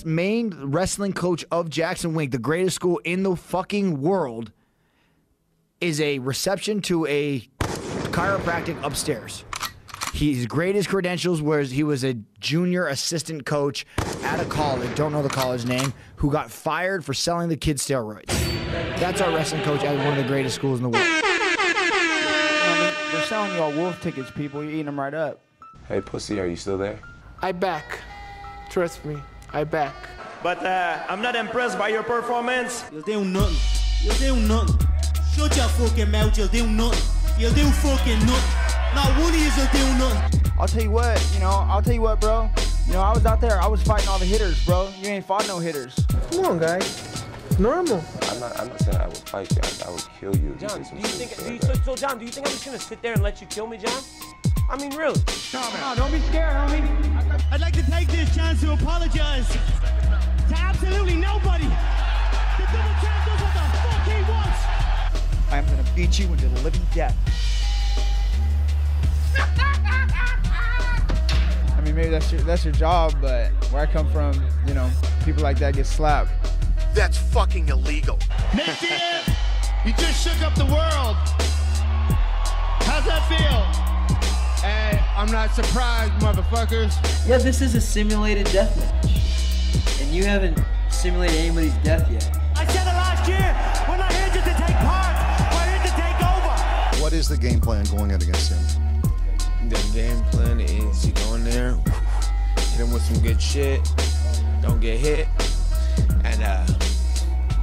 main wrestling coach of Jackson Wink, the greatest school in the fucking world, is a reception to a chiropractic upstairs. His greatest credentials was he was a junior assistant coach at a college, don't know the college name, who got fired for selling the kids steroids. That's our wrestling coach at one of the greatest schools in the world. They're selling you all wolf tickets, people. You're eating them right up. Hey, pussy, are you still there? I back. Trust me, I back. But I'm not impressed by your performance. You'll do nothing. You'll do nothing. Shut your fucking mouth, you'll do nothing. You'll do fucking nothing. Not one of you will do nothing. I'll tell you what, bro. I was out there, I was fighting all the hitters, bro. You ain't fought no hitters. Come on, guys. It's normal. I'm not saying I would fight you. I would kill you. John, do you think I'm just gonna sit there and let you kill me, John? I mean, really? No, don't be scared, homie. I'd like to take this chance to apologize to absolutely nobody. The double champ does what the fuck he wants. I'm gonna beat you into the living death. I mean, maybe that's your job, but where I come from, people like that get slapped. That's fucking illegal. Nick Diaz, you just shook up the world. How's that feel? Hey, I'm not surprised, motherfuckers. Yeah, this is a simulated death match. And you haven't simulated anybody's death yet. I said it last year. We're not here just to take part. We're here to take over. What is the game plan going in against him? The game plan is you go in there, hit him with some good shit, don't get hit, and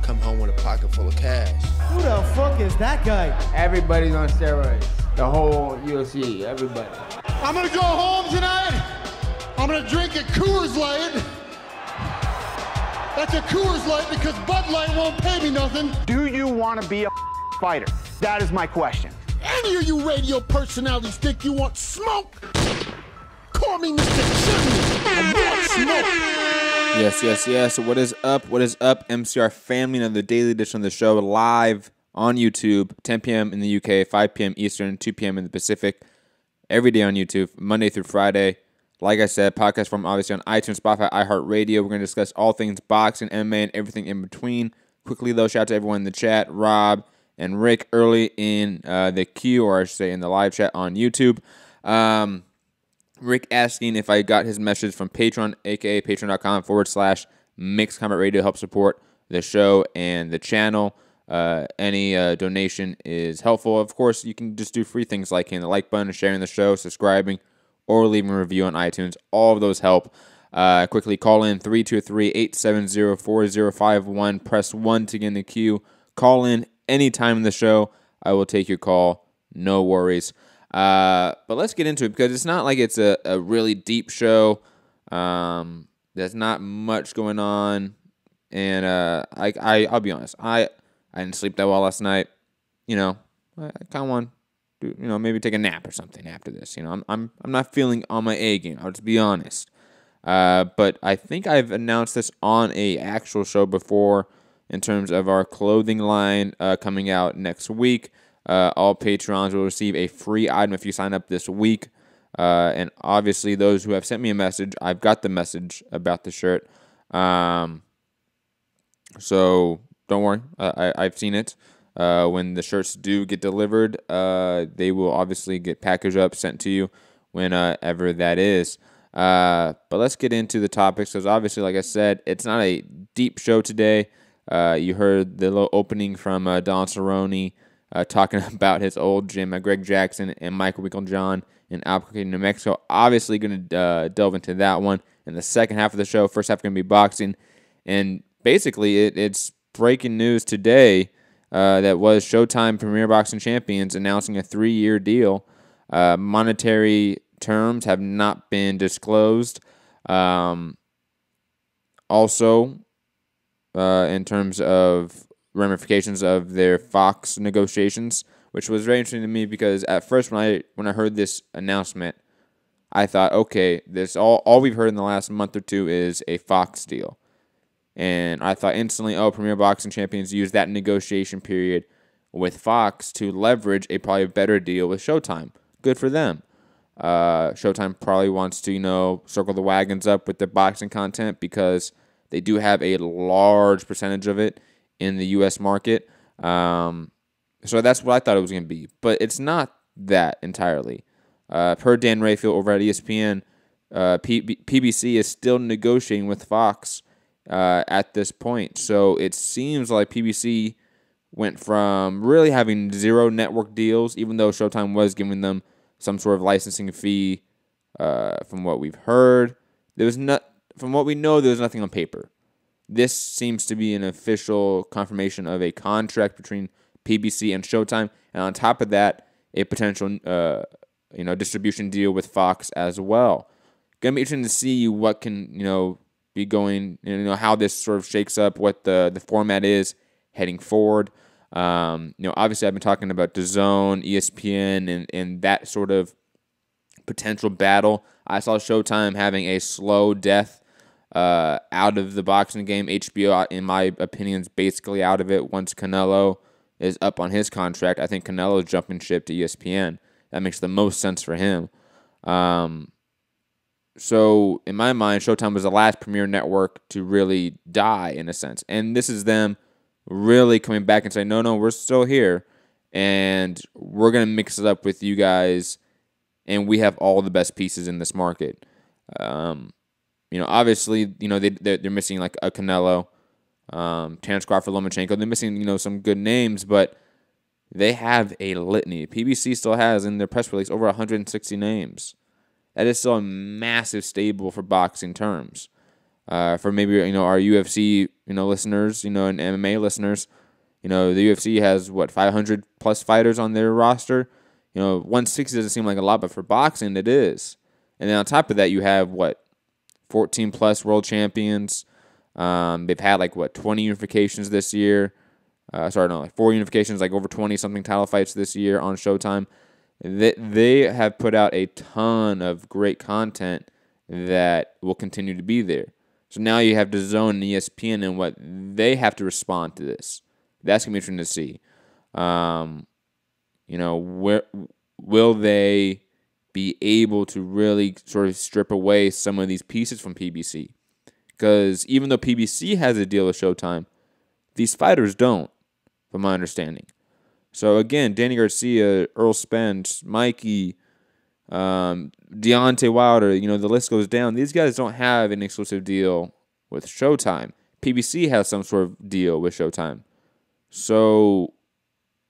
come home with a pocket full of cash. Who the fuck is that guy? Everybody's on steroids. The whole UFC, everybody. I'm gonna go home tonight. I'm gonna drink a Coors Light. That's a Coors Light because Bud Light won't pay me nothing. Do you want to be a fighter? That is my question. Any of you radio personalities think you want smoke? Call me Mr. Chimney. I want smoke. Yes. What is up? MCR family, another daily edition of the show live on YouTube, 10 p.m. in the UK, 5 p.m. Eastern, 2 p.m. in the Pacific. Every day on YouTube, Monday through Friday. Like I said, podcast from obviously on iTunes, Spotify, iHeartRadio. We're going to discuss all things boxing, MMA, and everything in between. Quickly, though, shout out to everyone in the chat, Rob and Rick early in the queue, or I should say in the live chat on YouTube. Rick asking if I got his message from Patreon, a.k.a. patreon.com/Mixed Combat Radio, help support the show and the channel. Any donation is helpful. Of course, you can just do free things like hitting the like button, sharing the show, subscribing, or leaving a review on iTunes. All of those help. Quickly call in 323-870-4051. Press 1 to get in the queue. Call in anytime in the show. I will take your call. No worries. But let's get into it because it's not like it's a really deep show. There's not much going on. And I'll be honest. I didn't sleep that well last night. I kind of want to, maybe take a nap or something after this. I'm not feeling on my A game. I'll just be honest. But I think I've announced this on a actual show before in terms of our clothing line coming out next week. All patrons will receive a free item if you sign up this week. And obviously, those who have sent me a message, I've got the message about the shirt. So don't worry, I've seen it. When the shirts do get delivered, they will obviously get packaged up, sent to you whenever that is. But let's get into the topics because obviously, like I said, it's not a deep show today. You heard the little opening from Don Cerrone talking about his old gym at Greg Jackson and Michael Winkeljohn in Albuquerque, New Mexico. Obviously going to delve into that one in the second half of the show. First half going to be boxing. And basically, it's breaking news today that was Showtime Premier Boxing Champions announcing a 3-year deal. Monetary terms have not been disclosed. Also, in terms of ramifications of their Fox negotiations, which was very interesting to me because at first when I heard this announcement, I thought, okay, this all we've heard in the last month or two is a Fox deal. And I thought instantly, Premier Boxing Champions used that negotiation period with Fox to leverage a probably better deal with Showtime. Good for them. Showtime probably wants to, circle the wagons up with their boxing content because they do have a large percentage of it in the U.S. market. So that's what I thought it was going to be. But it's not that entirely. Per Dan Rayfield over at ESPN, PBC is still negotiating with Fox at this point. So it seems like PBC went from really having 0 network deals, even though Showtime was giving them some sort of licensing fee. From what we've heard, from what we know, there's nothing on paper. This seems to be an official confirmation of a contract between PBC and Showtime, and on top of that, a potential distribution deal with Fox as well. Gonna be interesting to see what can be going, how this sort of shakes up, what the format is heading forward. Obviously I've been talking about DAZN, ESPN, and that sort of potential battle. I saw Showtime having a slow death out of the boxing game. HBO, in my opinion, is basically out of it once Canelo is up on his contract. I think Canelo's jumping ship to ESPN. That makes the most sense for him. So in my mind, Showtime was the last premier network to really die in a sense. And this is them really coming back and saying, no, we're still here. And we're going to mix it up with you guys. And we have all the best pieces in this market. Obviously, they're missing like a Canelo, Terence Crawford, Lomachenko. They're missing, some good names, but they have a litany. PBC still has in their press release over 160 names. That is still a massive stable for boxing terms. For maybe our UFC listeners, and MMA listeners, the UFC has 500 plus fighters on their roster. 160 doesn't seem like a lot, but for boxing it is. And then on top of that, you have 14 plus world champions. They've had 20 unifications this year. 4 unifications, over 20 something title fights this year on Showtime. They have put out a ton of great content that will continue to be there. So now you have DAZN and ESPN and what they have to respond to this. That's going to be interesting to see. Where will they be able to really sort of strip away some of these pieces from PBC? Because even though PBC has a deal with Showtime, these fighters don't, from my understanding. So again, Danny Garcia, Earl Spence, Mikey, Deontay Wilder, the list goes down. These guys don't have an exclusive deal with Showtime. PBC has some sort of deal with Showtime. So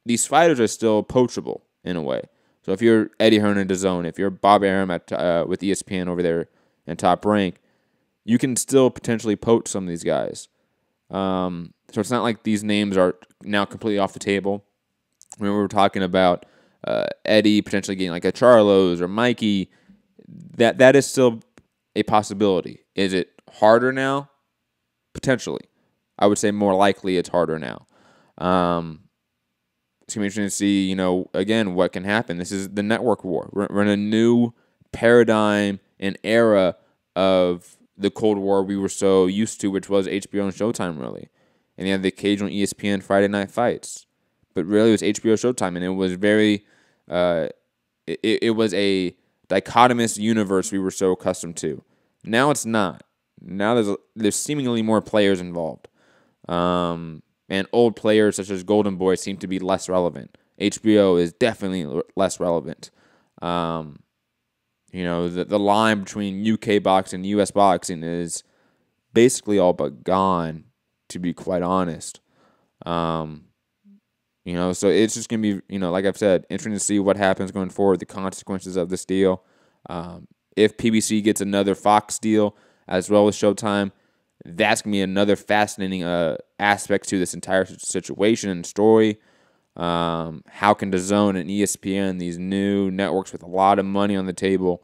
these fighters are still poachable in a way. So if you're Eddie Hearn at DAZN, if you're Bob Arum with ESPN over there in Top Rank, you can still potentially poach some of these guys. So it's not like these names are now completely off the table. When we were talking about Eddie potentially getting a Charlos or Mikey, that is still a possibility. Is it harder now? Potentially. I would say more likely it's harder now. It's going to be interesting to see, again, what can happen. This is the network war. We're in a new paradigm and era of the Cold War we were so used to, which was HBO and Showtime, really. And you had the occasional ESPN Friday night fights. But really, it was HBO Showtime, and it was very, it was a dichotomous universe we were so accustomed to. Now it's not. Now there's seemingly more players involved. And old players such as Golden Boy seem to be less relevant. HBO is definitely less relevant. The line between UK boxing and US boxing is basically all but gone, to be quite honest. So it's just going to be, like I've said, interesting to see what happens going forward, the consequences of this deal. If PBC gets another Fox deal as well as Showtime, that's going to be another fascinating aspect to this entire situation and story. How can DAZN and ESPN, these new networks with a lot of money on the table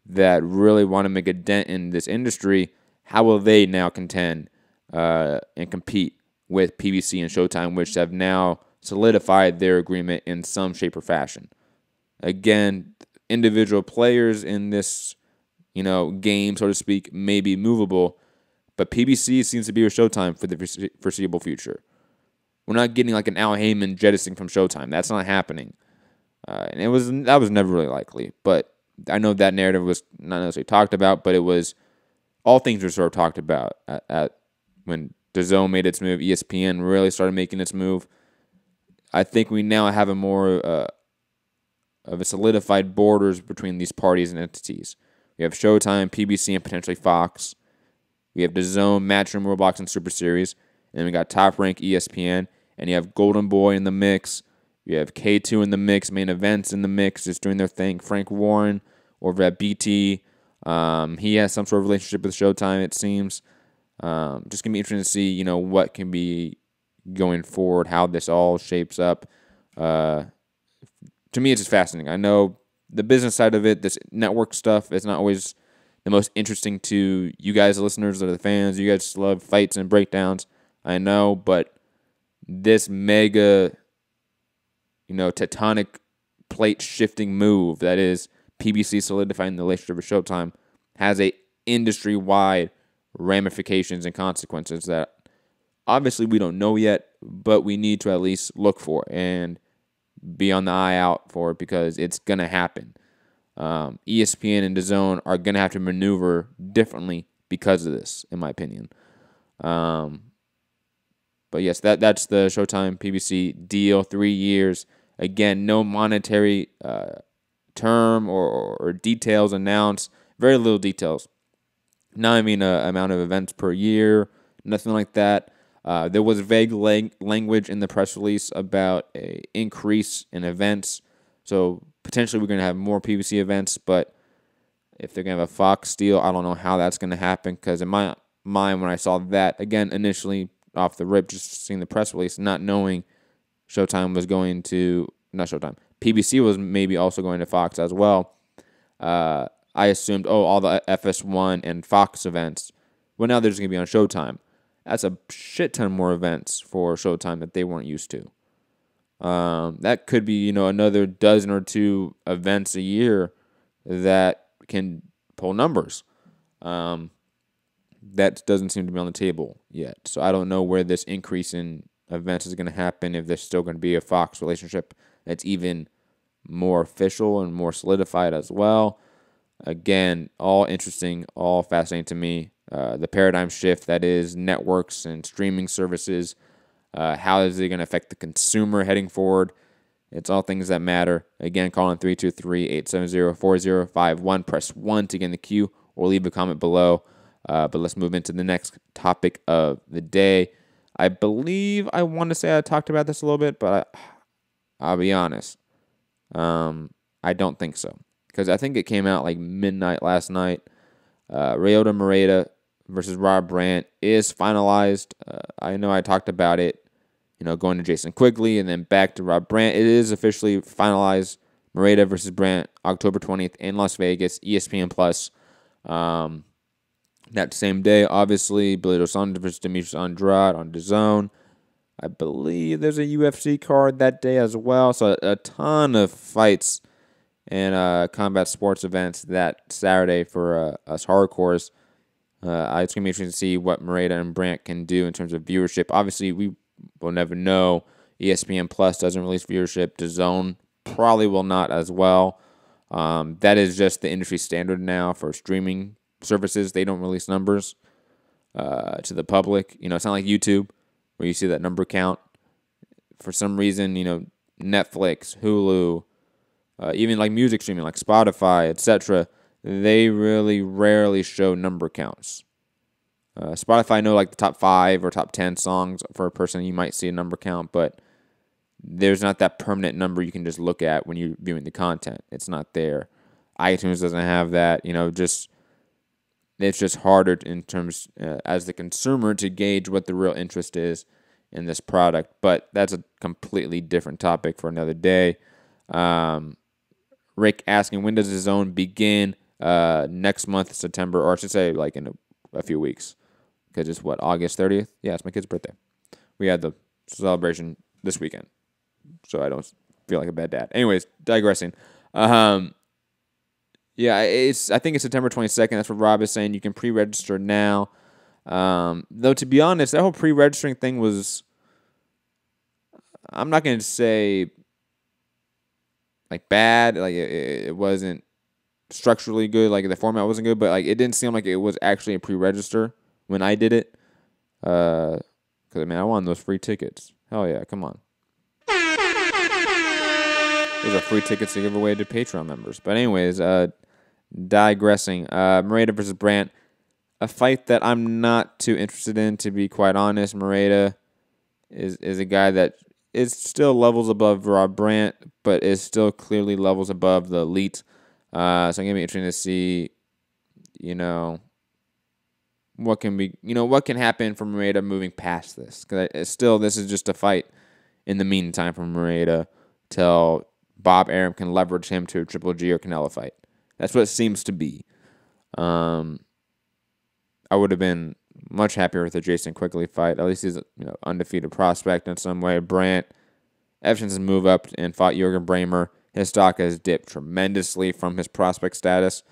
that really want to make a dent in this industry, how will they now contend and compete with PBC and Showtime, which have now solidified their agreement in some shape or fashion? Again, individual players in this, game, so to speak, may be movable, but PBC seems to be with Showtime for the foreseeable future. We're not getting an Al Heyman jettisoning from Showtime. That's not happening. And that was never really likely. But I know that narrative was not necessarily talked about, but it was all things were sort of talked about at when DAZN made its move. ESPN really started making its move. I think we now have a more of a solidified borders between these parties and entities. We have Showtime, PBC, and potentially Fox. We have DAZN, Matchroom, Roblox, and Super Series. And then we got Top Rank, ESPN. And you have Golden Boy in the mix. You have K2 in the mix, Main Events in the mix, just doing their thing. Frank Warren over at BT. He has some sort of relationship with Showtime, it seems. Just going to be interesting to see, what can be going forward, how this all shapes up. To me, it's just fascinating. I know the business side of it, this network stuff, is not always the most interesting to you guys, the listeners, or the fans. You guys love fights and breakdowns, I know, but this mega, tectonic plate shifting move that is PBC solidifying the relationship with Showtime has a industry-wide ramifications and consequences that obviously we don't know yet, but we need to at least look for and be on the eye out for it because it's going to happen. ESPN and DAZN are going to have to maneuver differently because of this, in my opinion. But yes, that's the Showtime PBC deal, 3 years. Again, no monetary term or details announced. Very little details. Amount of events per year, nothing like that. There was vague language in the press release about an increase in events. So potentially we're going to have more PBC events, but if they're going to have a Fox deal, I don't know how that's going to happen because in my mind, when I saw that, again, initially off the rip, just seeing the press release, not knowing Showtime was going to, not Showtime, PBC was maybe also going to Fox as well. I assumed, all the FS1 and Fox events, well, now they're just going to be on Showtime. That's a shit ton more events for Showtime that they weren't used to. That could be, another dozen or two events a year that can pull numbers. That doesn't seem to be on the table yet. So I don't know where this increase in events is going to happen, if there's still going to be a Fox relationship that's even more official and more solidified as well. Again, all interesting, all fascinating to me. The paradigm shift that is networks and streaming services. How is it going to affect the consumer heading forward? It's all things that matter. Again, call in 323-870-4051. Press 1 to get in the queue or leave a comment below. But let's move into the next topic of the day. I believe I want to say I talked about this a little bit, but I'll be honest. I don't think so. Because I think it came out like midnight last night. Ryota Maeda versus Rob Brandt is finalized. I know I talked about it, going to Jason Quigley and then back to Rob Brandt. It is officially finalized. Maeda versus Brandt, October 20th in Las Vegas, ESPN Plus. That same day, obviously, Billy Dos Santos versus Demetrius Andrade on DAZN. I believe there's a UFC card that day as well. So a ton of fights and combat sports events that Saturday for us hardcores. It's going to be interesting to see what Maeda and Brandt can do in terms of viewership. Obviously, we will never know. ESPN Plus doesn't release viewership. DAZN probably will not as well. That is just the industry standard now for streaming services. They don't release numbers to the public. It's not like YouTube where you see that number count. For some reason, Netflix, Hulu, even like music streaming like Spotify, etc., they really rarely show number counts. Spotify, I know like the top 5 or top 10 songs for a person, you might see a number count, but there's not that permanent number you can just look at when you're viewing the content. It's not there. iTunes doesn't have that. It's just harder in terms as the consumer to gauge what the real interest is in this product. But that's a completely different topic for another day. Rick asking, when does DAZN begin? Next month, September, or I should say like in a few weeks. Because it's August 30th? Yeah, it's my kid's birthday. We had the celebration this weekend. So I don't feel like a bad dad. Anyways, digressing. I think it's September 22nd. That's what Rob is saying. You can pre-register now. Though, to be honest, that whole pre-registering thing was, I'm not going to say like bad. Like it wasn't structurally good, like the format wasn't good, but like it didn't seem like it was actually a pre-register when I did it. Because, man, I won those free tickets. Hell yeah, come on. Those are free tickets to give away to Patreon members. But anyways, digressing. Maeda versus Brandt. A fight that I'm not too interested in, to be quite honest. Maeda is a guy that is still levels above Rob Brandt, but is still clearly levels above the elite. So I'm going to be interested to see, what can happen for Maeda moving past this. Because this is just a fight in the meantime for Maeda till Bob Arum can leverage him to a Triple G or Canelo fight. That's what it seems to be. I would have been much happier with the Jason Quigley fight. At least he's undefeated prospect in some way. Brandt, ever since his move up and fought Jürgen Brähmer, his stock has dipped tremendously from his prospect status.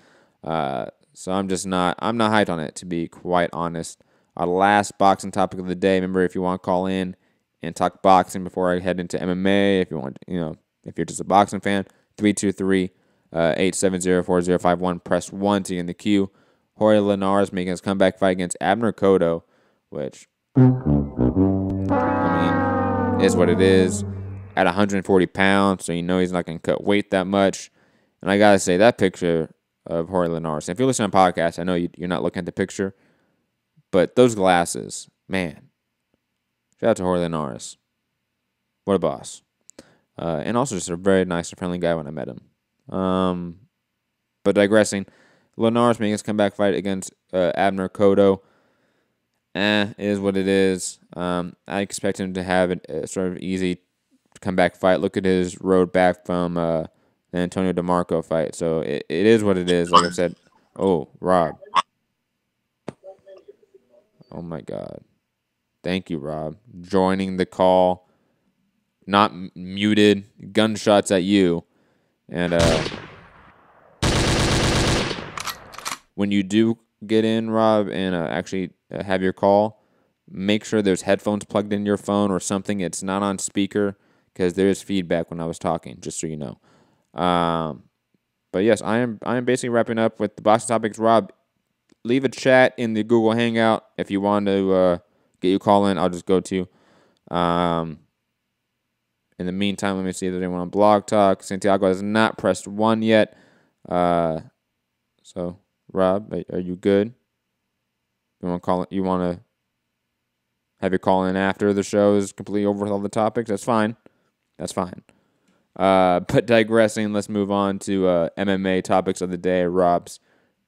So I'm not hyped on it, to be quite honest. Our last boxing topic of the day. Remember, if you want to call in and talk boxing before I head into MMA, if you want, if you're just a boxing fan, 323-870-4051. Press 1 to get in the queue. Jorge Linares making his comeback fight against Abner Cotto, which, is what it is. At 140 pounds, so he's not going to cut weight that much. And I got to say, that picture of Jorge Linares, if you listen to podcasts, I know you're not looking at the picture, but those glasses, man. Shout out to Jorge Linares. What a boss. And also just a very nice and friendly guy when I met him. But digressing, Linares making his comeback fight against Abner Cotto. Is what it is. I expect him to have a sort of easy comeback fight. Look at his road back from the Antonio DeMarco fight. So it is what it is. Like I said. Oh, Rob. Oh, my God. Thank you, Rob. Joining the call. Not muted. Gunshots at you. And when you do get in, Rob, and actually have your call, make sure there's headphones plugged in your phone or something. It's not on speaker because there is feedback when I was talking, just so you know. But yes, I am basically wrapping up with the boxing topics. Rob, leave a chat in the Google Hangout if you want to get you call in. I'll just go to. In the meantime, let me see if there's anyone on Blog Talk. Santiago has not pressed 1 yet. So, Rob, are you good? You want to call? You want to have your call in after the show is completely over with all the topics? That's fine. That's fine. But digressing, let's move on to MMA topics of the day. Rob's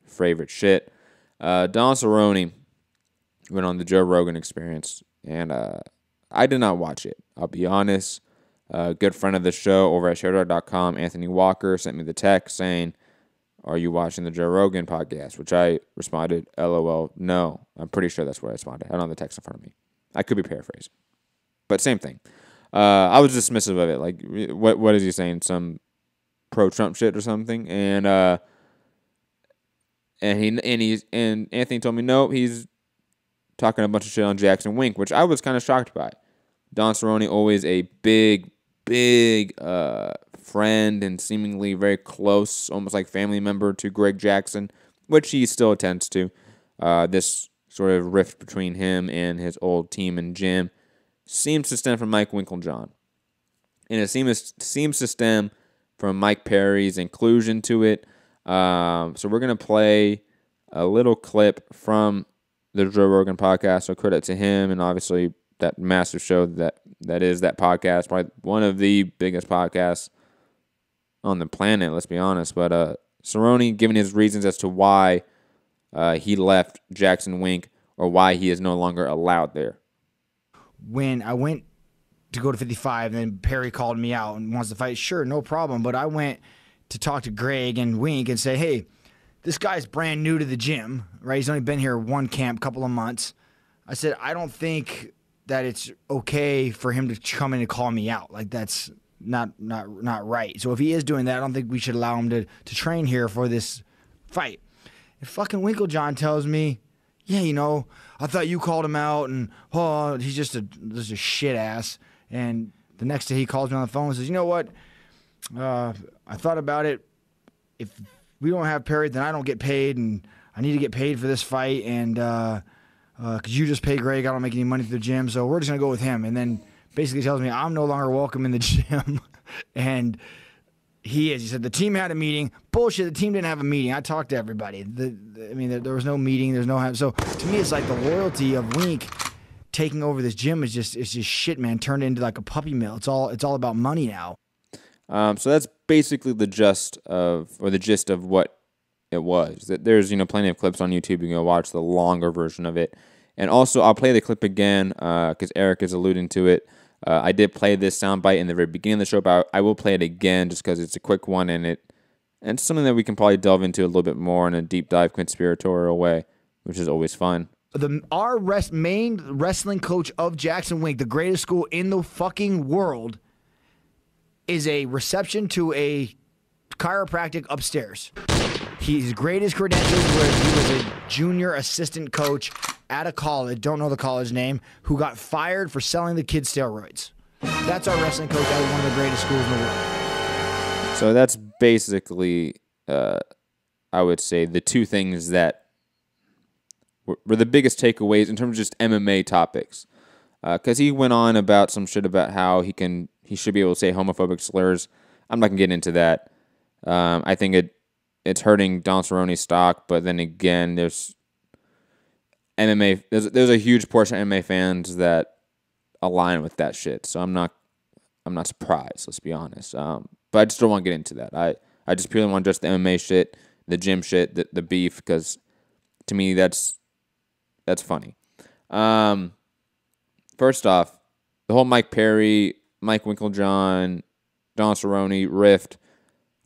favorite shit. Don Cerrone went on the Joe Rogan Experience, and I did not watch it. I'll be honest. A good friend of the show over at Showtime.com, Anthony Walker, sent me the text saying, "Are you watching the Joe Rogan podcast?" Which I responded, "LOL, no." I'm pretty sure that's what I responded. I don't have the text in front of me. I could be paraphrasing, but same thing. I was dismissive of it. Like, what is he saying? Some pro-Trump shit or something? And Anthony told me no, he's talking a bunch of shit on Jackson Wink, which I was kind of shocked by. Don Cerrone, always a big friend and seemingly very close, almost like family member to Greg Jackson, which he still attends to. This sort of rift between him and his old team and gym seems to stem from Mike Winkeljohn. And it seems to stem from Mike Perry's inclusion to it. So we're going to play a little clip from the Joe Rogan podcast. So credit to him and obviously that massive show that is that podcast. Probably one of the biggest podcasts on the planet, let's be honest. But Cerrone giving his reasons as to why he left Jackson Wink or why he is no longer allowed there. When I went to go to 55, and then Perry called me out and wants to fight, sure, no problem. But I went to talk to Greg and Wink and say, hey, this guy's brand new to the gym, right? He's only been here one camp, couple of months. I said, I don't think that it's okay for him to come in and call me out. Like, that's not right. So if he is doing that, I don't think we should allow him to train here for this fight. And fucking Winkeljohn tells me, yeah, I thought you called him out, and he's just a shit ass. And the next day he calls me on the phone and says, you know what? I thought about it. If we don't have Perry, then I don't get paid, and I need to get paid for this fight, and because you just pay Greg, I don't make any money through the gym, so we're just going to go with him. And then basically tells me I'm no longer welcome in the gym. And he said the team had a meeting. Bullshit, the team didn't have a meeting. I talked to everybody. There was no meeting. There's no... So to me, it's like the loyalty of Wink taking over this gym is just shit, man. Turned into like a puppy mill. It's all about money now. So that's basically the gist of what it was. There's plenty of clips on YouTube. You can go watch the longer version of it. And also, I'll play the clip again because Eric is alluding to it. I did play this soundbite in the very beginning of the show, but I will play it again just because it's a quick one and it's something that we can probably delve into a little bit more in a deep dive conspiratorial way, which is always fun. Our main wrestling coach of Jackson Wink, the greatest school in the fucking world, is a reception to a chiropractic upstairs. His greatest credentials were he was a junior assistant coach at a college, don't know the college name, who got fired for selling the kids steroids. That's our wrestling coach at one of the greatest schools in the world. So that's basically, I would say, the two things that were the biggest takeaways in terms of just MMA topics. Because he went on about some shit about how he should be able to say homophobic slurs. I'm not going to get into that. I think it's hurting Don Cerrone's stock, but then again, there's a huge portion of MMA fans that align with that shit. So I'm not surprised, let's be honest. But I just don't want to get into that. I just purely want just the MMA shit, the gym shit, the beef, because to me that's funny. First off, the whole Mike Perry, Mike Winkeljohn, Don Cerrone rift,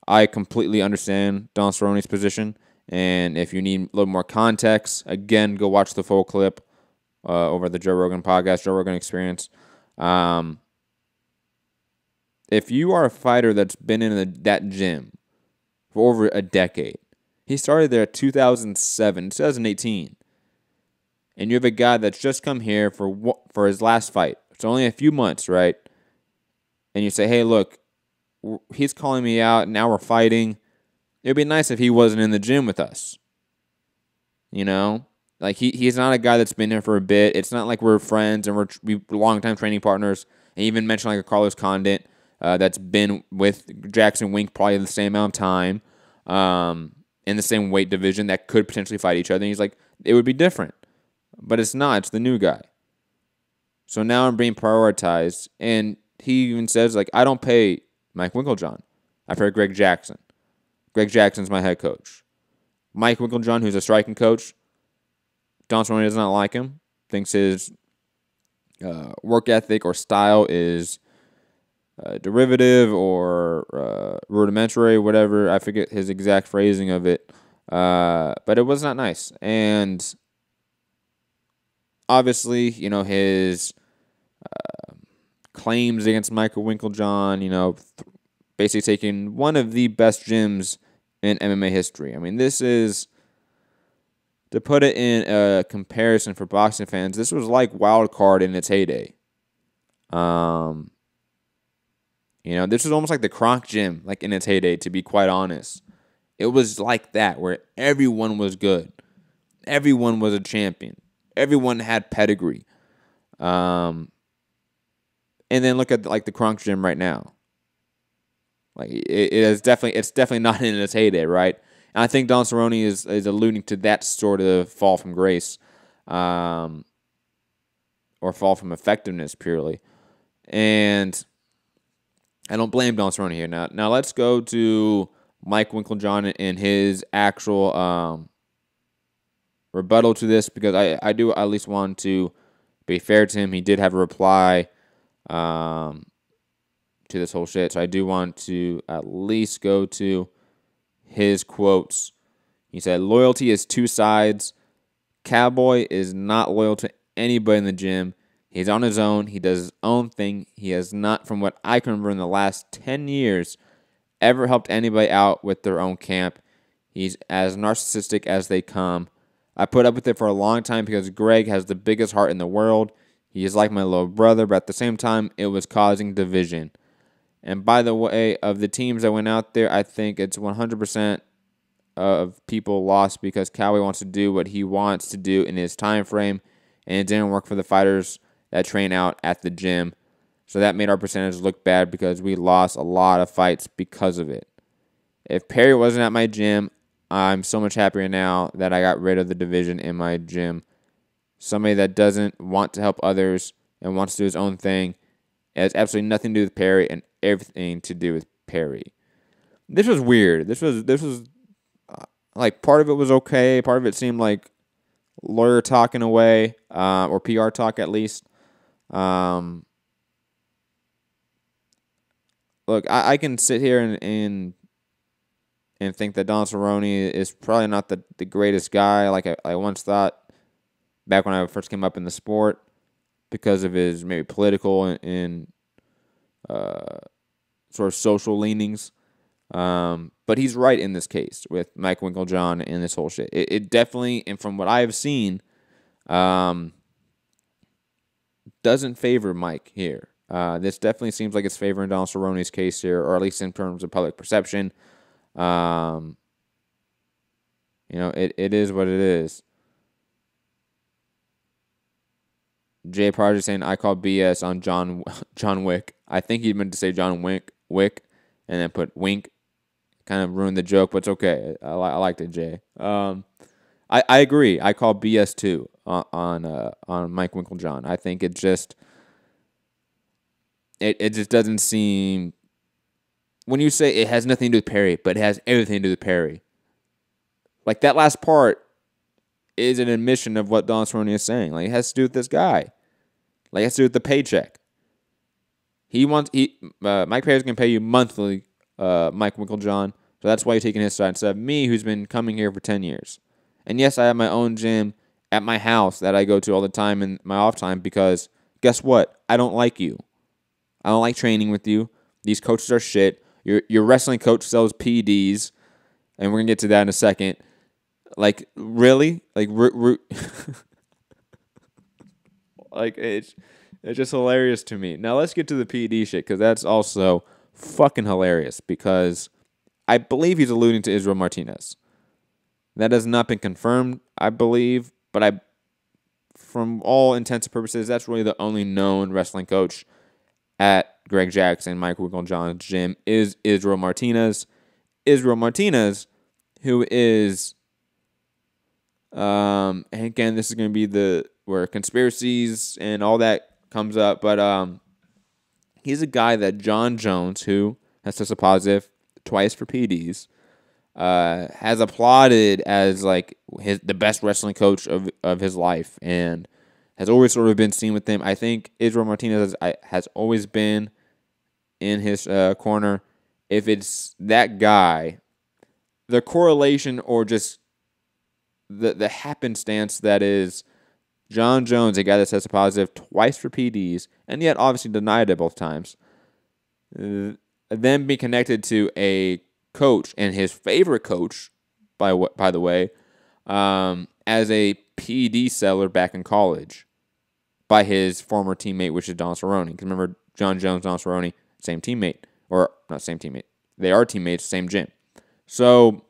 I completely understand Don Cerrone's position. And if you need a little more context, again, go watch the full clip over the Joe Rogan Podcast, Joe Rogan Experience. If you are a fighter that's been in that gym for over a decade, he started there 2018, and you have a guy that's just come here for his last fight. It's only a few months, right? And you say, hey, look, he's calling me out, and now we're fighting. It would be nice if he wasn't in the gym with us. Like he's not a guy that's been there for a bit. It's not like we're friends and we're long-time training partners. And even mentioned like a Carlos Condit that's been with Jackson Wink probably the same amount of time in the same weight division that could potentially fight each other. And he's like, it would be different. But it's not. It's the new guy. So now I'm being prioritized. And he even says, like, I don't pay Mike Winkeljohn. I pay Greg Jackson. Greg Jackson's my head coach. Mike Winkeljohn, who's a striking coach, Don Cerrone does not like him. Thinks his work ethic or style is derivative or rudimentary, whatever. I forget his exact phrasing of it. But it was not nice. And obviously, his claims against Michael Winkeljohn, basically taking one of the best gyms in MMA history. I mean, this is, to put it in a comparison for boxing fans, this was like Wild Card in its heyday. This was almost like the Kronk Gym, like in its heyday, to be quite honest. It was like that, where everyone was good. Everyone was a champion. Everyone had pedigree. And then look at like the Kronk Gym right now. Like it's definitely not in its heyday, right? And I think Don Cerrone is alluding to that sort of fall from grace, or fall from effectiveness purely. And I don't blame Don Cerrone here. Now let's go to Mike Winkeljohn and his actual rebuttal to this, because I do at least want to be fair to him. He did have a reply to this whole shit, so I do want to at least go to his quotes. He said, loyalty is two sides. Cowboy is not loyal to anybody in the gym. He's on his own. He does his own thing. He has not, from what I can remember in the last 10 years, ever helped anybody out with their own camp. He's as narcissistic as they come. I put up with it for a long time because Greg has the biggest heart in the world. He is like my little brother, but at the same time, it was causing division. And by the way, of the teams that went out there, I think it's 100% of people lost because Cowboy wants to do what he wants to do in his time frame, and it didn't work for the fighters that train out at the gym. So that made our percentage look bad because we lost a lot of fights because of it. If Perry wasn't at my gym, I'm so much happier now that I got rid of the division in my gym. Somebody that doesn't want to help others and wants to do his own thing. It has absolutely nothing to do with Perry and everything to do with Perry. This was weird. This was like part of it was okay. Part of it seemed like lawyer talk in a way, or PR talk at least. Look, I can sit here and think that Don Cerrone is probably not the greatest guy like I once thought back when I first came up in the sport because of his maybe political and sort of social leanings. But he's right in this case with Mike Winkeljohn and this whole shit. It definitely, and from what I have seen, doesn't favor Mike here. This definitely seems like it's favoring Donald Cerrone's case here, or at least in terms of public perception. It is what it is. Jay Prodigy saying, I call BS on John Wick. I think he meant to say John Wick, and then put Wink. Kind of ruined the joke, but it's okay. I liked it, Jay. I agree. I call BS too on Mike Winkeljohn. I think it just doesn't seem, when you say it has nothing to do with Perry, but it has everything to do with Perry. Like that last part is an admission of what Don Cerrone is saying. Like it has to do with this guy. Like it has to do with the paycheck. Mike Perry's gonna pay you monthly, Mike Winkeljohn. So that's why you're taking his side instead of me, who's been coming here for 10 years. And yes, I have my own gym at my house that I go to all the time in my off time because guess what? I don't like you. I don't like training with you. These coaches are shit. Your wrestling coach sells PDs, and we're going to get to that in a second. Like, really? Like, like it's just hilarious to me. Now, let's get to the PD shit because that's also fucking hilarious because I believe he's alluding to Israel Martinez. That has not been confirmed, I believe, but from all intents and purposes, that's really the only known wrestling coach at Greg Jackson, Mike Winkeljohn's gym, is Israel Martinez. Israel Martinez, who is, and again, this is going to be where conspiracies and all that comes up, but he's a guy that John Jones, who has tested positive twice for PDs, has applauded as like the best wrestling coach of his life, and has always sort of been seen with him. I think Israel Martinez has always been in his corner. If it's that guy, the correlation or just the happenstance that is John Jones, a guy that tested positive twice for PDs, and yet obviously denied it both times, then be connected to a coach and his favorite coach, by the way, as a PD seller back in college by his former teammate, which is Don Cerrone. Because remember, John Jones, Don Cerrone, same teammate. Or not same teammate. They are teammates, same gym. So,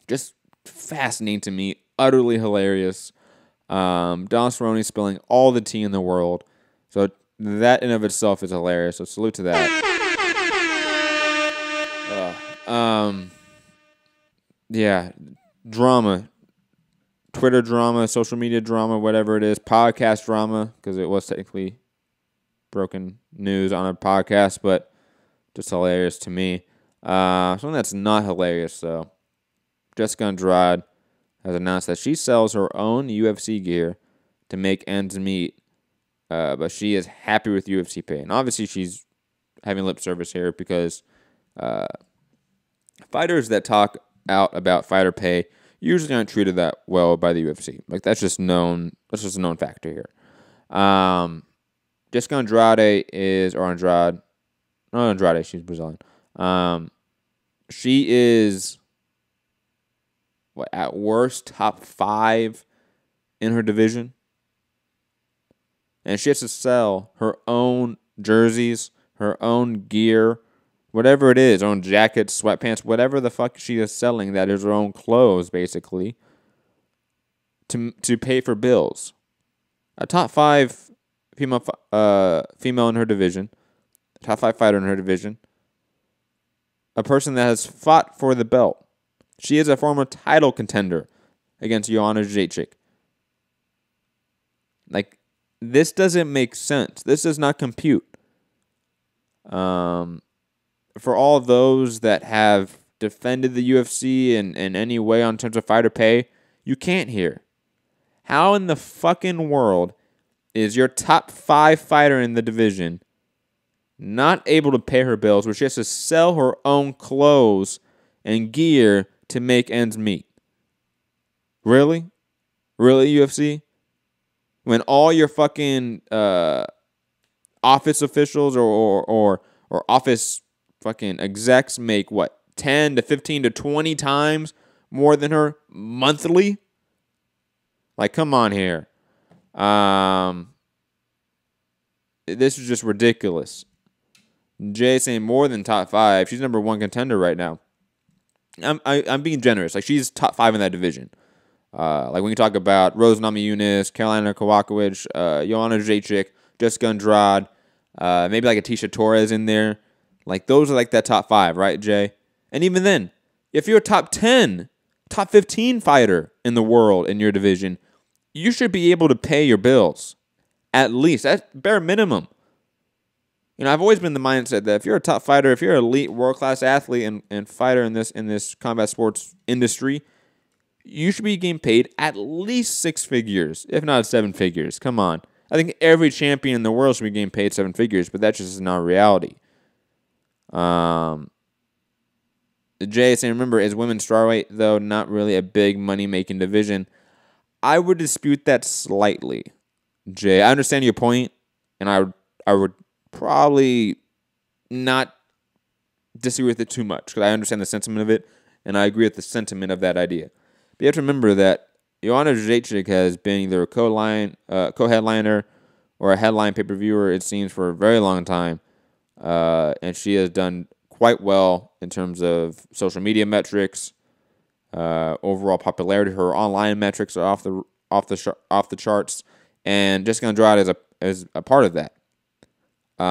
just fascinating to me. Utterly hilarious. Don Cerrone spilling all the tea in the world. So, that in of itself is hilarious. So, salute to that. Yeah, drama, Twitter drama, social media drama, whatever it is, podcast drama, because it was technically broken news on a podcast, but just hilarious to me. Something that's not hilarious, though. Jessica Andrade has announced that she sells her own UFC gear to make ends meet, but she is happy with UFC pay. And obviously she's having lip service here because fighters that talk out about fighter pay usually aren't treated that well by the UFC. Like that's just known. That's just a known factor here. Jessica Andrade Andrade. She's Brazilian. She is at worst top 5 in her division, and she has to sell her own jerseys, her own gear, whatever it is, her own jackets, sweatpants, whatever the fuck she is selling that is her own clothes, basically, to pay for bills. A top 5 female in her division, top 5 fighter in her division, a person that has fought for the belt. She is a former title contender against Joanna Jędrzejczyk. Like, this doesn't make sense. This does not compute. For all those that have defended the UFC in any way on terms of fighter pay, you can't hear. How in the fucking world is your top 5 fighter in the division not able to pay her bills, where she has to sell her own clothes and gear to make ends meet? Really? Really, UFC? When all your fucking office officials or office fucking execs make, what, 10 to 15 to 20 times more than her monthly? Like, come on here. This is just ridiculous. Jay saying more than top 5. She's number 1 contender right now. I'm being generous. Like, she's top 5 in that division. Like, when you talk about Rose Namajunas, Carolina Kowalkiewicz, Joanna Jędrzejczyk, Jessica Andrade, maybe like a Tisha Torres in there. Like, those are like that top 5, right, Jay? And even then, if you're a top 10, top 15 fighter in the world in your division, you should be able to pay your bills. At least. That's bare minimum. You know, I've always been the mindset that if you're a top fighter, if you're an elite world-class athlete and fighter in this combat sports industry, you should be getting paid at least 6 figures, if not 7 figures. Come on. I think every champion in the world should be getting paid 7 figures, but that's just not reality. Jay saying, remember, is women's strawweight, though, not really a big money-making division? I would dispute that slightly, Jay. I understand your point, and I would probably not disagree with it too much, because I understand the sentiment of it, and I agree with the sentiment of that idea. But you have to remember that Joanna Jędrzejczyk has been either a co-headliner or a headline pay-per-viewer, it seems, for a very long time, and she has done quite well in terms of social media metrics, overall popularity. Her online metrics are off the charts, and Jessica Andrade is a part of that. You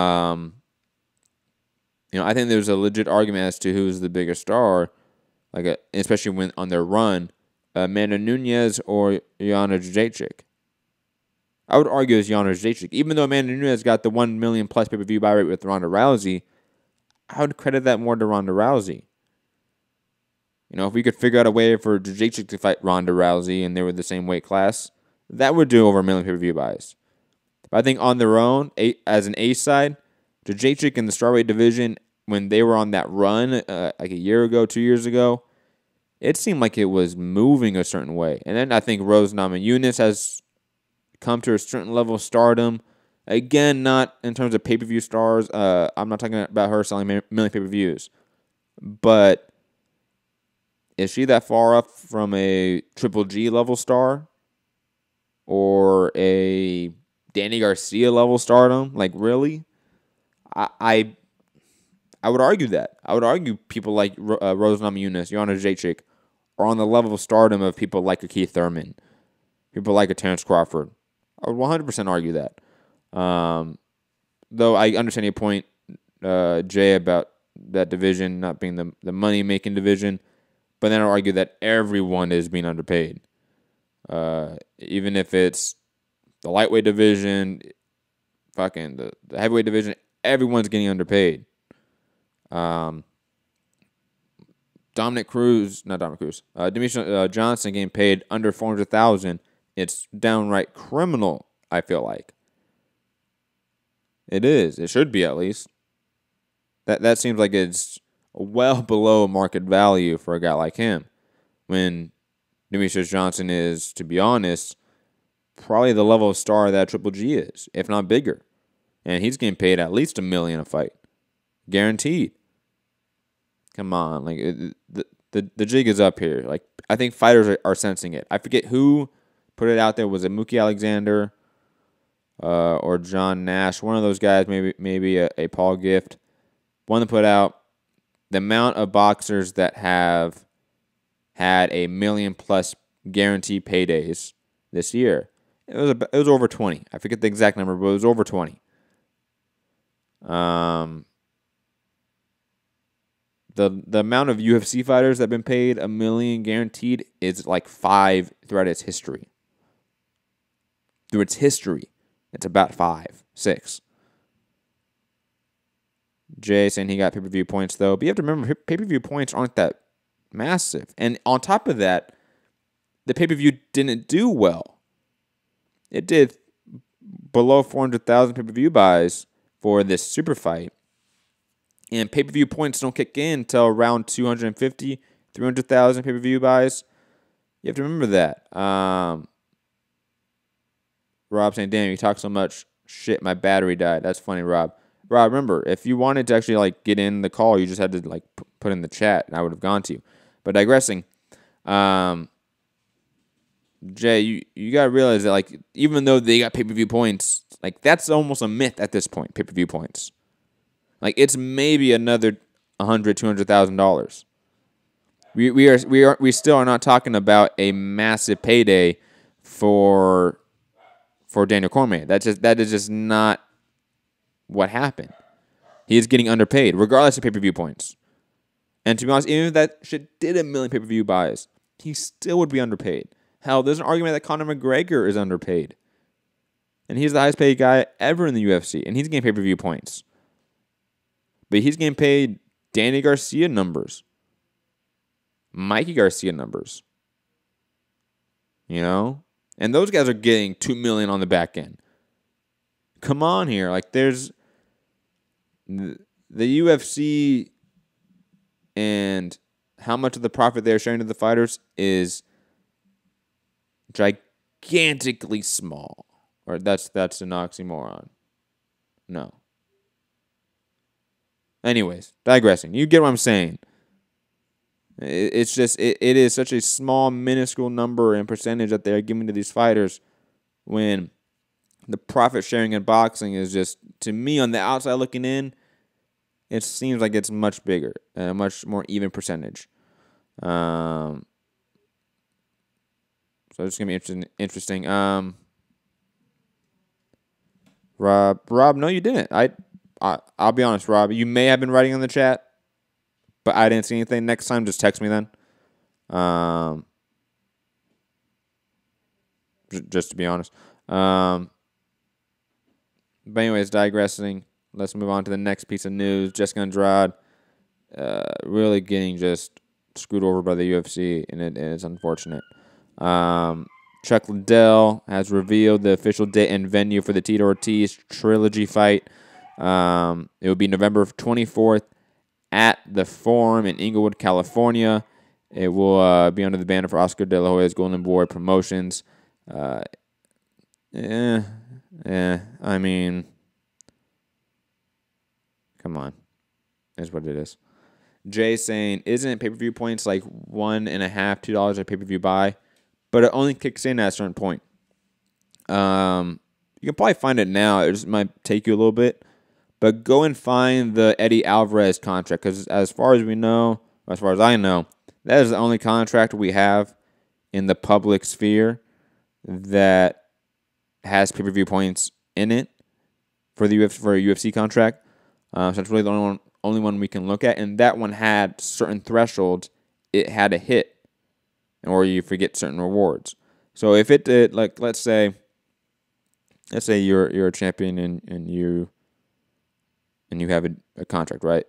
know, I think there's a legit argument as to who's the bigger star, especially when on their run, Amanda Nunes or Joanna Jędrzejczyk. I would argue it's Joanna Jędrzejczyk. Even though Amanda Nunes got the 1 million plus pay-per-view buy rate with Ronda Rousey, I would credit that more to Ronda Rousey. You know, if we could figure out a way for Jędrzejczyk to fight Ronda Rousey and they were the same weight class, that would do over 1 million pay-per-view buys. But I think on their own, as an A side, Jędrzejczyk in the strawweight division, when they were on that run like a year ago, 2 years ago, it seemed like it was moving a certain way. And then I think Rose Namajunas has come to a certain level of stardom. Again, not in terms of pay-per-view stars. I'm not talking about her selling million pay-per-views. But is she that far up from a Triple G level star? Or a Danny Garcia level stardom? Like, really? I would argue that. I would argue people like Rose Namajunas, Joanna Jędrzejczyk are on the level of stardom of people like a Keith Thurman, people like a Terrence Crawford. I would 100% argue that. Though I understand your point, Jay, about that division not being the money-making division, but then I'll argue that everyone is being underpaid. Even if it's the lightweight division, fucking the heavyweight division, everyone's getting underpaid. Demetrius Johnson getting paid under $400,000. It's downright criminal, I feel like. It is. It should be, at least. That seems like it's well below market value for a guy like him. When Demetrius Johnson is, to be honest, probably the level of star that Triple G is, if not bigger. And he's getting paid at least $1 million a fight. Guaranteed. Come on. Like, the jig is up here. Like, I think fighters are sensing it. I forget who put it out there. Was it Mookie Alexander or John Nash? One of those guys, maybe a Paul Gift. One that put out the amount of boxers that have had a $1 million plus guaranteed paydays this year, it was over 20. I forget the exact number, but it was over 20. The amount of UFC fighters that have been paid $1 million guaranteed is like 5 throughout its history. Through its history, it's about 5, 6. Jay saying he got pay-per-view points, though. But you have to remember, pay-per-view points aren't that massive. And on top of that, the pay-per-view didn't do well. It did below 400,000 pay-per-view buys for this super fight. And pay-per-view points don't kick in until around 250, 300,000 pay-per-view buys. You have to remember that. Rob saying, damn, you talk so much shit, my battery died. That's funny, Rob. Rob, remember, if you wanted to actually like get in the call, you just had to like put in the chat, and I would have gone to you. But digressing, Jay, you gotta realize that like even though they got pay-per-view points, like that's almost a myth at this point. Pay-per-view points, like it's maybe another $100,000-$200,000. We still are not talking about a massive payday for Daniel Cormier. That is just not what happened. He is getting underpaid, regardless of pay-per-view points. And to be honest, even if that shit did 1 million pay-per-view buys, he still would be underpaid. Hell, there's an argument that Conor McGregor is underpaid. And he's the highest paid guy ever in the UFC, and he's getting pay-per-view points. But he's getting paid Danny Garcia numbers. Mikey Garcia numbers. You know? And those guys are getting $2 million on the back end. Come on here. Like, there's the UFC and how much of the profit they're sharing to the fighters is gigantically small. Or that's an oxymoron. No. Anyways, digressing. You get what I'm saying. It's just, it is such a small, minuscule number and percentage that they're giving to these fighters when the profit sharing in boxing is just, to me, on the outside looking in, it seems like it's much bigger and a much more even percentage. So it's going to be interesting. Rob, no, you didn't. I'll be honest, Rob. You may have been writing in the chat, but I didn't see anything. Next time, just text me then. Just to be honest. But anyways, digressing. Let's move on to the next piece of news. Jessica Andrade really getting just screwed over by the UFC, and it's unfortunate. Chuck Liddell has revealed the official date and venue for the Tito Ortiz trilogy fight. It will be November 24th at the Forum in Inglewood, California. It will be under the banner for Oscar De La Hoya's Golden Boy Promotions. I mean, come on. That's what it is. Jay saying, isn't pay-per-view points like $1.50, $2 a pay-per-view buy? But it only kicks in at a certain point. You can probably find it now. It just might take you a little bit. But go and find the Eddie Alvarez contract. Because as far as we know, as far as I know, that is the only contract we have in the public sphere that has pay-per-view points in it for the UFC, for a UFC contract. So that's really the only one we can look at. And that one had certain thresholds it had to hit, or you forget certain rewards. So if it did, like let's say you're a champion and you have a contract, right?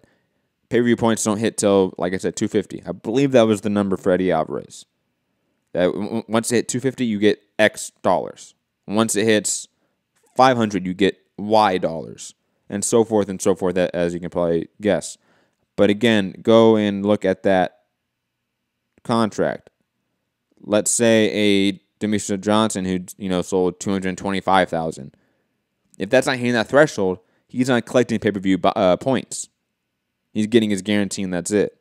Pay-per-view points don't hit till, like I said, 250. I believe that was the number for Eddie Alvarez. That once it hit 250, you get X dollars. Once it hits 500, you get Y dollars, and so forth, as you can probably guess. But again, go and look at that contract. Let's say a Demetrius Johnson who sold 225,000. If that's not hitting that threshold, he's not collecting pay-per-view points. He's getting his guarantee, and that's it.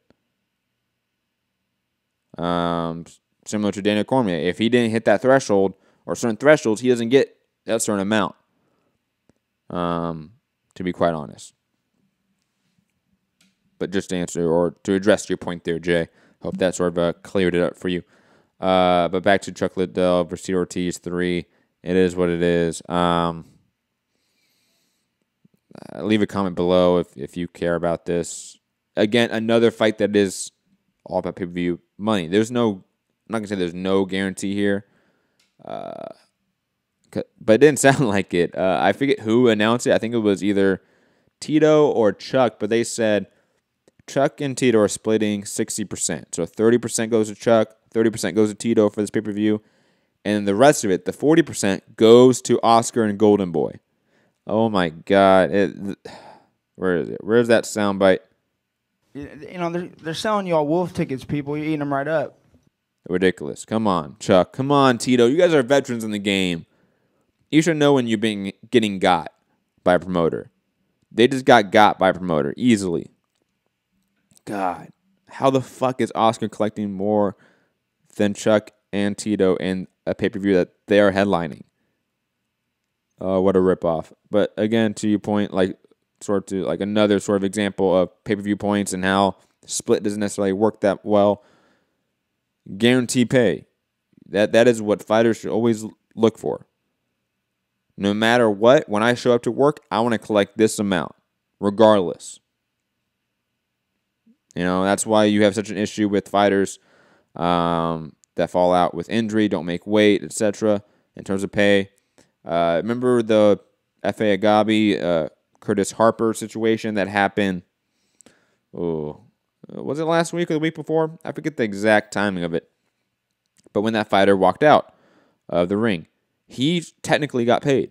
Similar to Daniel Cormier. If he didn't hit that threshold or certain thresholds, he doesn't get that certain amount. To be quite honest. But just to answer or to address your point there, Jay, hope that sort of cleared it up for you. But back to Chuck Liddell versus Tito Ortiz 3. It is what it is. Leave a comment below if you care about this. Again, another fight that is all about pay-per-view money. I'm not going to say there's no guarantee here. But it didn't sound like it. I forget who announced it. I think it was either Tito or Chuck, but they said Chuck and Tito are splitting 60%. So 30% goes to Chuck, 30% goes to Tito for this pay-per-view, and the rest of it, the 40%, goes to Oscar and Golden Boy. Oh my God. Where is it? Where's that soundbite? You know, they're selling y'all wolf tickets, people. You're eating them right up. Ridiculous. Come on, Chuck. Come on, Tito. You guys are veterans in the game. You should know when you're getting got by a promoter. They just got by a promoter easily. God, how the fuck is Oscar collecting more than Chuck and Tito in a pay-per-view that they are headlining? Oh, what a ripoff. But again, to your point, another sort of example of pay-per-view points and how split doesn't necessarily work that well. Guarantee pay. That is what fighters should always look for. No matter what, when I show up to work, I want to collect this amount, regardless. That's why you have such an issue with fighters that fall out with injury, don't make weight, etc. in terms of pay. Remember the F.A. Agabi, Curtis Harper situation that happened? Oh, was it last week or the week before? I forget the exact timing of it. But when that fighter walked out of the ring, he technically got paid.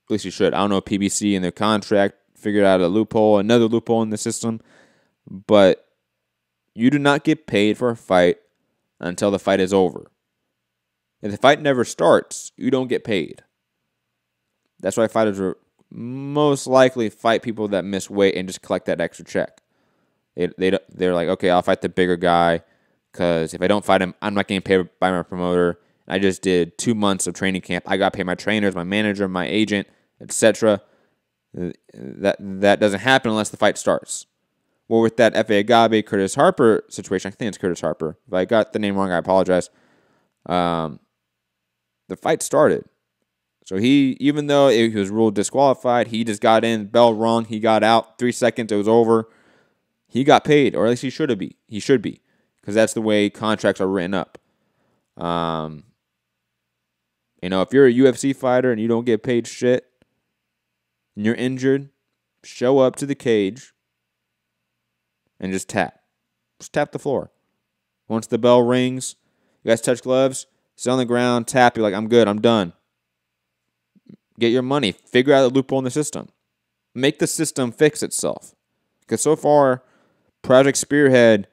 At least he should. I don't know if PBC in their contract figured out another loophole in the system. But you do not get paid for a fight until the fight is over. If the fight never starts, you don't get paid. That's why fighters will most likely fight people that miss weight and just collect that extra check. They're like, okay, I'll fight the bigger guy because if I don't fight him, I'm not getting paid by my promoter. I just did 2 months of training camp. I got to pay my trainers, my manager, my agent, etc. That doesn't happen unless the fight starts. Well, with that F.A. Agabi, Curtis Harper situation, I think it's Curtis Harper. If I got the name wrong, I apologize. The fight started. So even though he was ruled disqualified, he just got in, bell rung, he got out, 3 seconds, it was over. He got paid, or at least he should be. He should be, because that's the way contracts are written up. If you're a UFC fighter and you don't get paid shit, and you're injured, show up to the cage and just tap. Just tap the floor. Once the bell rings, you guys touch gloves, sit on the ground, tap. You're like, I'm good, I'm done. Get your money. Figure out a loophole in the system. Make the system fix itself. Because so far, Project Spearhead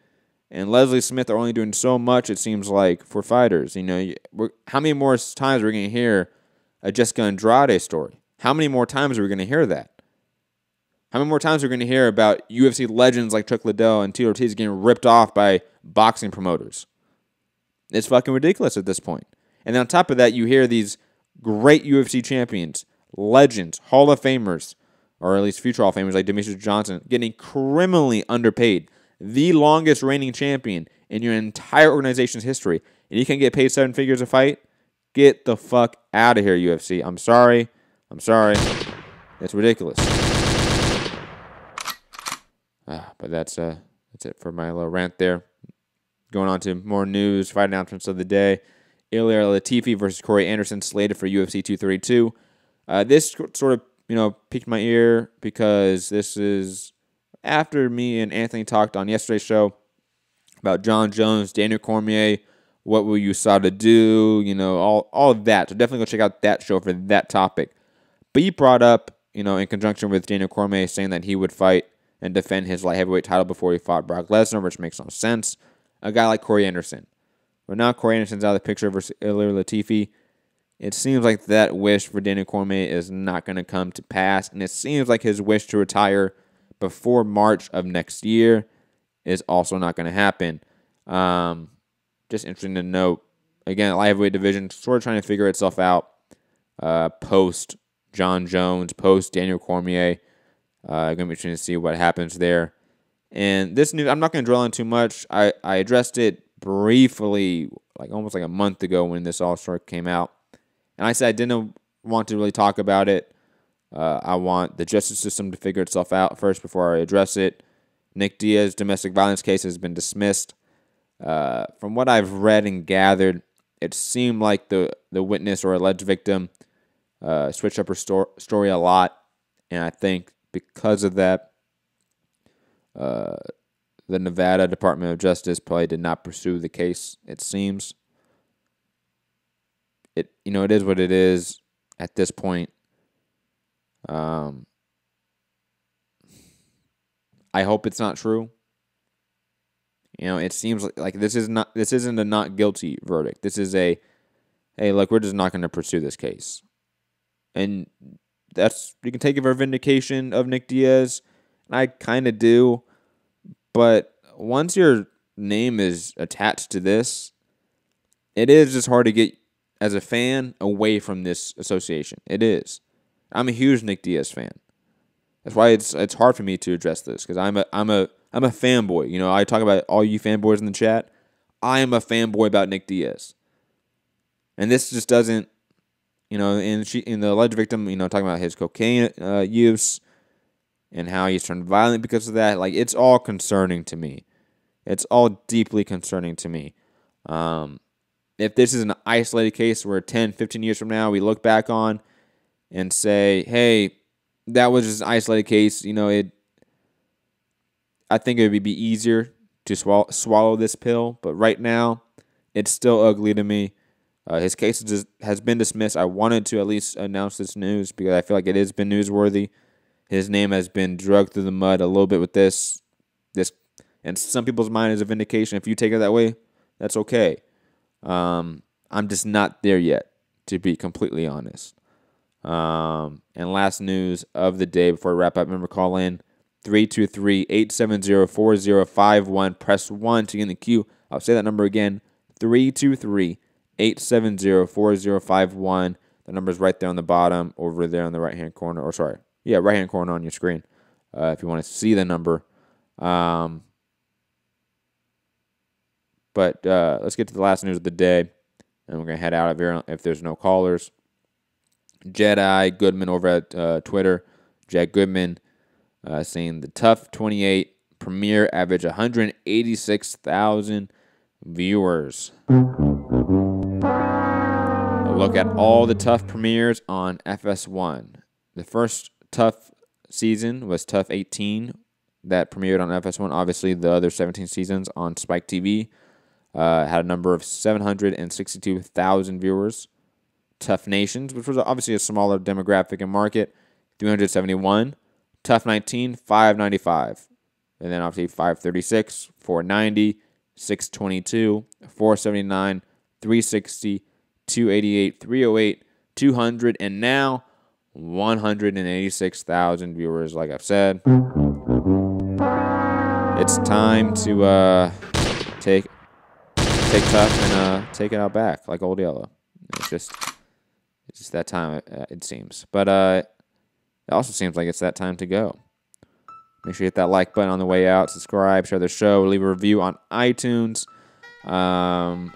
and Leslie Smith are only doing so much, it seems like, for fighters. How many more times are we going to hear a Jessica Andrade story? How many more times are we going to hear that? How many more times are we going to hear about UFC legends like Chuck Liddell and Tito Ortiz getting ripped off by boxing promoters? It's fucking ridiculous at this point. And then on top of that, you hear these great UFC champions, legends, Hall of Famers, or at least future Hall of Famers like Demetrius Johnson, getting criminally underpaid. The longest reigning champion in your entire organization's history. And you can get paid 7 figures a fight? Get the fuck out of here, UFC. I'm sorry. It's ridiculous. But that's it for my little rant there. Going on to more news, fight announcements of the day. Ilir Latifi versus Corey Anderson slated for UFC 232. This sort of, piqued my ear because this is after me and Anthony talked on yesterday's show about John Jones, Daniel Cormier, what will USADA do, all of that. So definitely go check out that show for that topic. But he brought up, in conjunction with Daniel Cormier, saying that he would fight and defend his light heavyweight title before he fought Brock Lesnar, which makes no sense. A guy like Corey Anderson. But now Corey Anderson's out of the picture versus Ilir Latifi. It seems like that wish for Daniel Cormier is not going to come to pass. And it seems like his wish to retire before March of next year is also not going to happen. Just interesting to note. Again, light heavyweight division sort of trying to figure itself out post John Jones, post Daniel Cormier. Going to be interesting to see what happens there. And this news, I'm not going to dwell on too much. I addressed it briefly, almost like a month ago when this all story came out. And I said I didn't want to really talk about it. I want the justice system to figure itself out first before I address it. Nick Diaz's domestic violence case has been dismissed. From what I've read and gathered, it seemed like the witness or alleged victim switched up her story a lot. And I think because of that, the Nevada Department of Justice probably did not pursue the case, it seems. It is what it is at this point. I hope it's not true. It seems like this isn't a not guilty verdict. This is a, hey, look, we're just not going to pursue this case. And you can take it for a vindication of Nick Diaz, and I kind of do. But once your name is attached to this, it is just hard to get, as a fan, away from this association. It is. I'm a huge Nick Diaz fan. That's why it's hard for me to address this, because I'm a fanboy. I talk about all you fanboys in the chat. I am a fanboy about Nick Diaz, and this just doesn't. In the alleged victim, talking about his cocaine use and how he's turned violent because of that. It's all concerning to me. It's all deeply concerning to me. If this is an isolated case where 10, 15 years from now we look back on and say, hey, that was just an isolated case, I think it would be easier to swallow this pill. But right now, it's still ugly to me. His case has been dismissed. I wanted to at least announce this news because I feel like it has been newsworthy. His name has been dragged through the mud a little bit with this, and some people's mind is a vindication. If you take it that way, that's okay. I'm just not there yet, to be completely honest. And last news of the day before we wrap up, remember, call in 323-870-4051. Press 1 to get in the queue. I'll say that number again, 323-870-4051. The number's right there on the bottom, over there on the right-hand corner. Right-hand corner on your screen, if you want to see the number. But let's get to the last news of the day, and we're going to head out of here if there's no callers. Jedi Goodman over at Twitter, Jack Goodman, saying the Tough 28 premiere average 186,000 viewers. A look at all the Tough premieres on FS1. The first Tough season was Tough 18 that premiered on FS1. Obviously, the other 17 seasons on Spike TV had a number of 762,000 viewers. Tough Nations, which was obviously a smaller demographic and market, 371. Tough 19, 595. And then obviously 536, 490, 622, 479, 360, 288, 308, 200, and now 186,000 viewers, like I've said. It's time to take Tough and take it out back, like Old Yellow. It's just that time, it seems. But it also seems like it's that time to go. Make sure you hit that like button on the way out. Subscribe, share the show, leave a review on iTunes.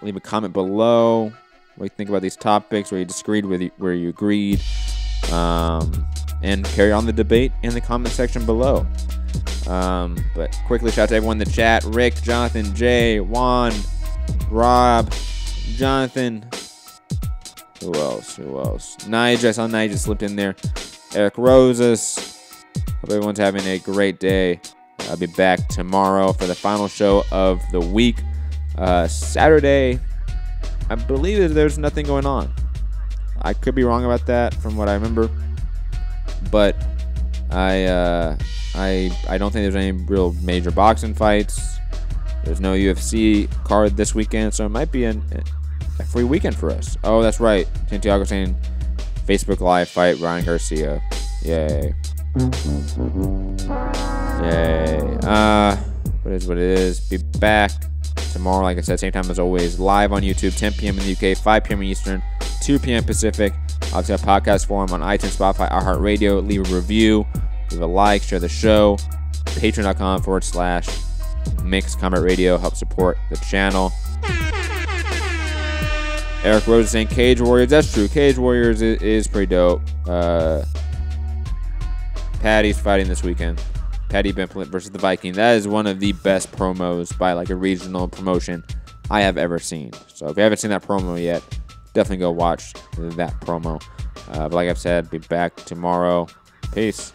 Leave a comment below what you think about these topics, where you disagreed, where you agreed. And carry on the debate in the comment section below. But quickly, shout out to everyone in the chat. Rick, Jonathan, Jay, Juan, Rob, Jonathan. Who else? Nigel. I saw Nigel slipped in there. Eric Rosas. Hope everyone's having a great day. I'll be back tomorrow for the final show of the week. Saturday, I believe there's nothing going on. I could be wrong about that from what I remember. But I don't think there's any real major boxing fights. There's no UFC card this weekend, so it might be a free weekend for us. Oh, that's right. Santiago saying Facebook Live fight Ryan Garcia. Yay. What is what it is. Be back tomorrow, like I said, same time as always, live on YouTube, 10 p.m. in the UK, 5 p.m. Eastern, 2 p.m. Pacific. Obviously, a podcast forum on iTunes, Spotify, iHeartRadio. Leave a review Leave a like, share the show. Patreon.com/Mixed Combat Radio. Help support the channel. Eric Rose is saying Cage Warriors. That's true. Cage Warriors is pretty dope. Patty's fighting this weekend. Patty Bimplett versus the Viking. That is one of the best promos by like a regional promotion I have ever seen. So if you haven't seen that promo yet, definitely go watch that promo. But like I've said, be back tomorrow. Peace.